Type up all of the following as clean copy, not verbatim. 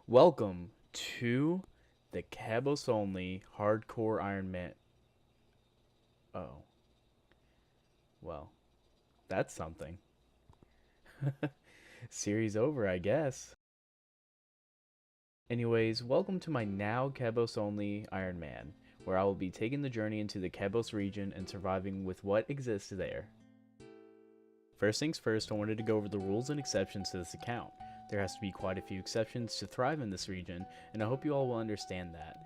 Welcome to the Kebos Only Hardcore Ironman. Oh, well, that's something. Series over, I guess. Anyways, welcome to my now Kebos Only Ironman, where I will be taking the journey into the Kebos region and surviving with what exists there. First things first, I wanted to go over the rules and exceptions to this account. There has to be quite a few exceptions to thrive in this region, and I hope you all will understand that.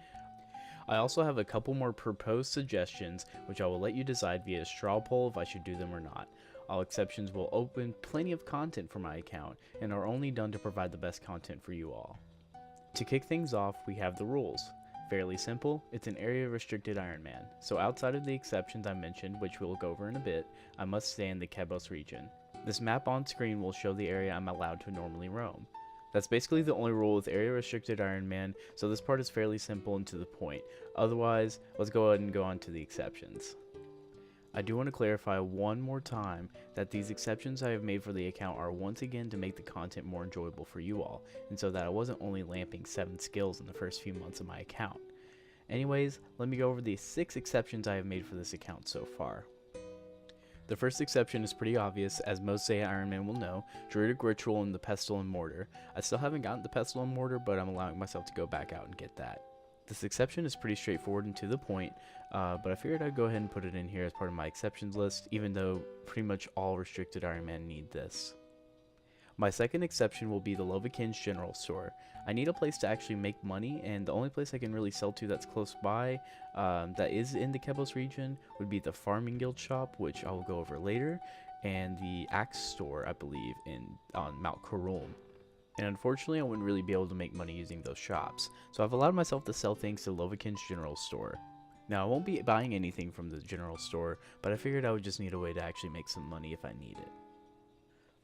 I also have a couple more proposed suggestions, which I will let you decide via straw poll if I should do them or not. All exceptions will open plenty of content for my account, and are only done to provide the best content for you all. To kick things off, we have the rules. Fairly simple, it's an area restricted Ironman, so outside of the exceptions I mentioned, which we'll go over in a bit, I must stay in the Kebos region. This map on screen will show the area I'm allowed to normally roam. That's basically the only rule with area restricted Ironman, so this part is fairly simple and to the point. Otherwise, let's go ahead and go on to the exceptions. I do want to clarify one more time that these exceptions I have made for the account are once again to make the content more enjoyable for you all, and so that I wasn't only lamping 7 skills in the first few months of my account. Anyways, let me go over the 6 exceptions I have made for this account so far. The first exception is pretty obvious, as most Say Ironman will know, Druidic Ritual and the Pestle and Mortar. I still haven't gotten the Pestle and Mortar, but I'm allowing myself to go back out and get that. This exception is pretty straightforward and to the point, but I figured I'd go ahead and put it in here as part of my exceptions list, even though pretty much all restricted Ironman need this. My second exception will be the Lovakin's General Store. I need a place to actually make money, and the only place I can really sell to that's close by, that is in the Kebos region, would be the Farming Guild shop, which I will go over later, and the Axe Store, I believe, on Mount Karum. And unfortunately, I wouldn't really be able to make money using those shops, so I've allowed myself to sell things to Lovakin's General Store. Now, I won't be buying anything from the General Store, but I figured I would just need a way to actually make some money if I need it.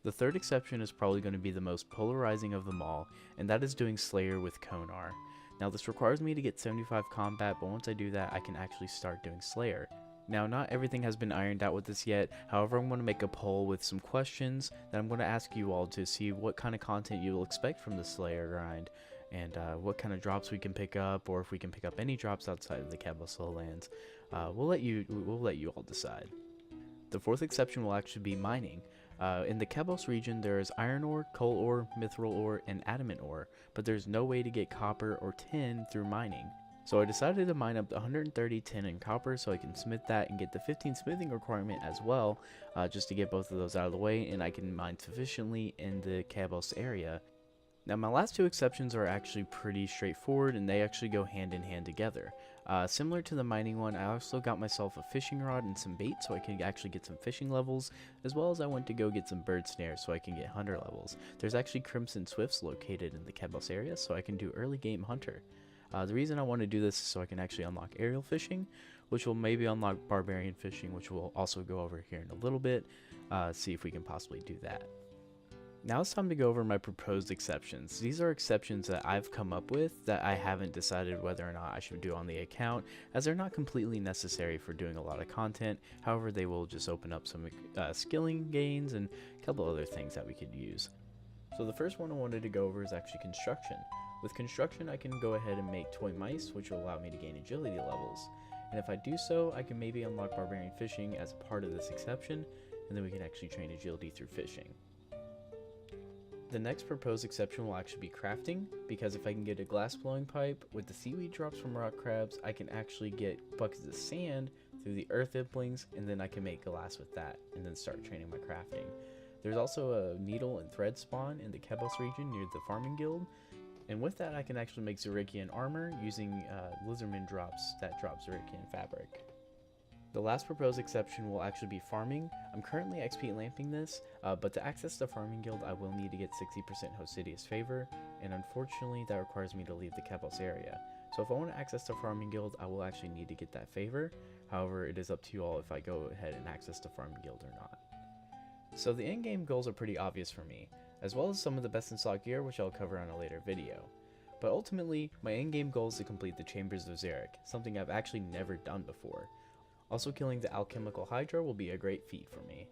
The third exception is probably going to be the most polarizing of them all, and that is doing Slayer with Konar. Now this requires me to get 75 combat, but once I do that I can actually start doing Slayer. Now not everything has been ironed out with this yet, however I'm going to make a poll with some questions that I'm going to ask you all to see what kind of content you will expect from the Slayer grind, and what kind of drops we can pick up, or if we can pick up any drops outside of the Kebos lands. We'll let you all decide. The fourth exception will actually be mining. In the Kebos region, there is iron ore, coal ore, mithril ore, and adamant ore, but there's no way to get copper or tin through mining. So I decided to mine up 130 tin and copper so I can smith that and get the 15 smithing requirement as well, just to get both of those out of the way, and I can mine sufficiently in the Kebos area. Now my last two exceptions are actually pretty straightforward, and they actually go hand in hand together. Similar to the mining one, I also got myself a fishing rod and some bait so I can actually get some fishing levels, as well as I went to go get some bird snares so I can get hunter levels. There's actually Crimson Swifts located in the Kebos area, so I can do early game hunter. The reason I want to do this is so I can actually unlock aerial fishing, which will maybe unlock barbarian fishing, which we'll also go over here in a little bit, see if we can possibly do that. Now it's time to go over my proposed exceptions. These are exceptions that I've come up with that I haven't decided whether or not I should do on the account, as they're not completely necessary for doing a lot of content. However, they will just open up some skilling gains and a couple other things that we could use. So the first one I wanted to go over is actually construction. With construction, I can go ahead and make toy mice, which will allow me to gain agility levels. And if I do so, I can maybe unlock barbarian fishing as a part of this exception, and then we can actually train agility through fishing. The next proposed exception will actually be crafting, because if I can get a glass blowing pipe with the seaweed drops from rock crabs, I can actually get buckets of sand through the earth implings, and then I can make glass with that, and then start training my crafting. There's also a needle and thread spawn in the Kebos region near the Farming Guild, and with that I can actually make Zerikian armor using lizardman drops that drop Zerikian fabric. The last proposed exception will actually be farming. I'm currently XP lamping this, but to access the Farming Guild I will need to get 60% Hosidius favor, and unfortunately that requires me to leave the Kebos area. So if I want to access the Farming Guild, I will actually need to get that favor. However, it is up to you all if I go ahead and access the Farming Guild or not. So the in-game goals are pretty obvious for me, as well as some of the best in slot gear, which I'll cover on a later video. But ultimately, my in-game goal is to complete the Chambers of Xeric, something I've actually never done before. Also, killing the alchemical Hydra will be a great feat for me.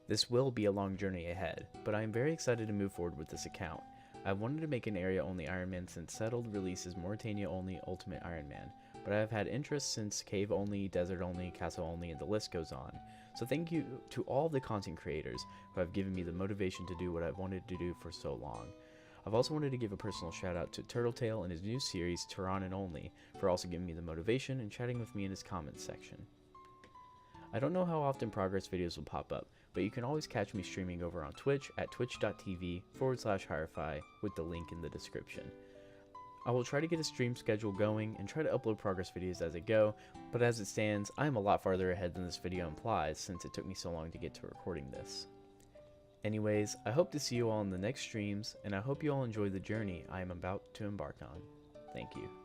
This will be a long journey ahead, but I am very excited to move forward with this account. I've wanted to make an area only Ironman since Settled releases Mauritania only Ultimate Ironman, but I have had interest since Cave only, Desert only, Castle only, and the list goes on. So thank you to all of the content creators who have given me the motivation to do what I've wanted to do for so long. I've also wanted to give a personal shout out to Turtletail and his new series, Tyrannin Only, for also giving me the motivation and chatting with me in his comments section. I don't know how often progress videos will pop up, but you can always catch me streaming over on Twitch at twitch.tv/hirefy with the link in the description. I will try to get a stream schedule going and try to upload progress videos as I go, but as it stands, I am a lot farther ahead than this video implies since it took me so long to get to recording this. Anyways, I hope to see you all in the next streams, and I hope you all enjoy the journey I am about to embark on. Thank you.